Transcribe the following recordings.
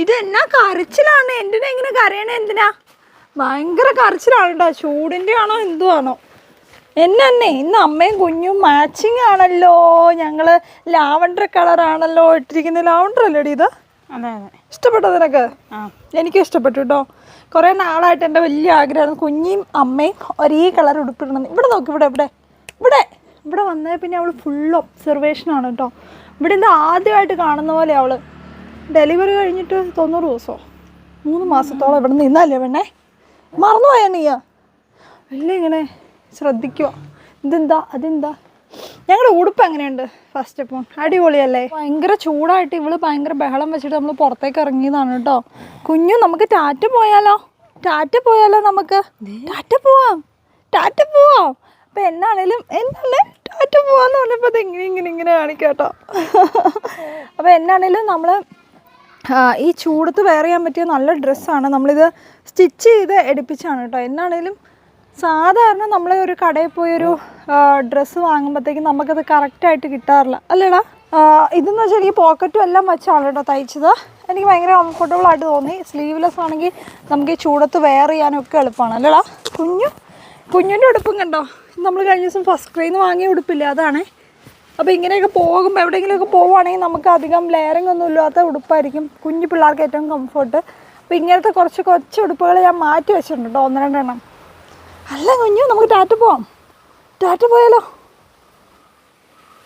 ഇതെന്നാ കരച്ചിലാണ്? എന്തിനാ ഇങ്ങനെ കരയണേ? എന്തിനാ? ഭയങ്കര കരച്ചിലാണ് കേട്ടോ. ചൂടിൻ്റെ ആണോ എന്തുവാണോ? എന്നെ ഇന്ന് അമ്മയും കുഞ്ഞും മാച്ചിങ് ആണല്ലോ. ഞങ്ങള് ലാവണ്ടർ കളറാണല്ലോ ഇട്ടിരിക്കുന്നത്. ലാവണ്ടർ അല്ലേടി ഇത്? അതെ അതെ. ഇഷ്ടപ്പെട്ടോ നിനക്ക്? എനിക്കും ഇഷ്ടപ്പെട്ടു കേട്ടോ. കുറേ നാളായിട്ട് എൻ്റെ വലിയ ആഗ്രഹമാണ് കുഞ്ഞിയും അമ്മയും ഒരേ കളർ ഉടുപ്പിടണം. ഇവിടെ നോക്ക്, ഇവിടെ ഇവിടെ ഇവിടെ ഇവിടെ വന്നേ പിന്നെ അവൾ ഫുൾ ഒബ്സർവേഷനാണ് കേട്ടോ. ഇവിടെ ഇത് ആദ്യമായിട്ട് കാണുന്ന പോലെ അവൾ. ഡെലിവറി കഴിഞ്ഞിട്ട് 90 ദിവസമോ 3 മാസത്തോളം ഇവിടെ നിന്നല്ലേ പെണ്ണേ? മറന്നുപോയാ നീയാ? അല്ലേ ഇങ്ങനെ ശ്രദ്ധിക്കുക. ഇതെന്താ അതെന്താ? ഞങ്ങളുടെ ഉടുപ്പ് എങ്ങനെയുണ്ട്? ഫസ്റ്റ് അപ്പോൾ അടിപൊളിയല്ലേ? ഭയങ്കര ചൂടായിട്ട് ഇവള് ഭയങ്കര ബഹളം വെച്ചിട്ട് നമ്മൾ പുറത്തേക്ക് ഇറങ്ങിയതാണ് കേട്ടോ. കുഞ്ഞു നമുക്ക് ടാറ്റ പോയാലോ? ടാറ്റ പോയാലോ? നമുക്ക് ടാറ്റ പോവാം, ടാറ്റ പോവാം. അപ്പം എന്നാണേലും ടാറ്റ പോവാന്ന് പറഞ്ഞപ്പോൾ അത് ഇങ്ങനെ കാണിക്കാം കേട്ടോ. അപ്പോൾ എന്നാണേലും നമ്മൾ ഈ ചൂടത്ത് വെയർ ചെയ്യാൻ പറ്റിയ നല്ല ഡ്രസ്സാണ്. നമ്മളിത് സ്റ്റിച്ച് ചെയ്ത് എടുപ്പിച്ചാണ് കേട്ടോ. എന്നാണേലും സാധാരണ നമ്മൾ ഒരു കടയിൽ പോയൊരു ഡ്രസ്സ് വാങ്ങുമ്പോഴത്തേക്കും നമുക്കത് കറക്റ്റായിട്ട് കിട്ടാറില്ല അല്ലേടാ? ഇതെന്ന് വെച്ചാൽ ഈ പോക്കറ്റും എല്ലാം വെച്ചാണ് കേട്ടോ തയ്ച്ചത്. എനിക്ക് ഭയങ്കര കംഫർട്ടബിളായിട്ട് തോന്നി. സ്ലീവ്ലെസ് ആണെങ്കിൽ നമുക്ക് ഈ ചൂടത്ത് വെയർ ചെയ്യാനൊക്കെ എളുപ്പമാണ് അല്ലേടാ? കുഞ്ഞിൻ്റെ ഉടുപ്പും കണ്ടോ? നമ്മൾ കഴിഞ്ഞ ദിവസം ഫസ്റ്റ് ക്രൈന്ന് വാങ്ങിയ ഉടുപ്പില്ല അതാണേ. അപ്പോൾ ഇങ്ങനെയൊക്കെ പോകുമ്പോൾ എവിടെയെങ്കിലുമൊക്കെ പോവുകയാണെങ്കിൽ നമുക്ക് അധികം ലെയറിംഗ് ഒന്നും ഇല്ലാത്ത ഉടുപ്പായിരിക്കും കുഞ്ഞു പിള്ളേർക്ക് ഏറ്റവും കംഫർട്ട്. അപ്പോൾ ഇങ്ങനത്തെ കുറച്ച് കൊച്ചു ഉടുപ്പുകൾ ഞാൻ മാറ്റി വെച്ചിട്ടുണ്ട് കേട്ടോ, 1-2 എണ്ണം. അല്ല കുഞ്ഞു, നമുക്ക് ടാറ്റ പോവാം. ടാറ്റ പോയാലോ?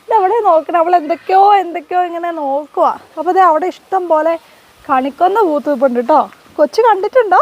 ഇതവിടെ നോക്കണം, അവൾ എന്തൊക്കെയോ ഇങ്ങനെ നോക്കുക. അപ്പോൾ അത് അവിടെ ഇഷ്ടം പോലെ കണിക്കൊന്ന പൂത്തുവെപ്പുണ്ട് കേട്ടോ. കൊച്ചു കണ്ടിട്ടുണ്ടോ?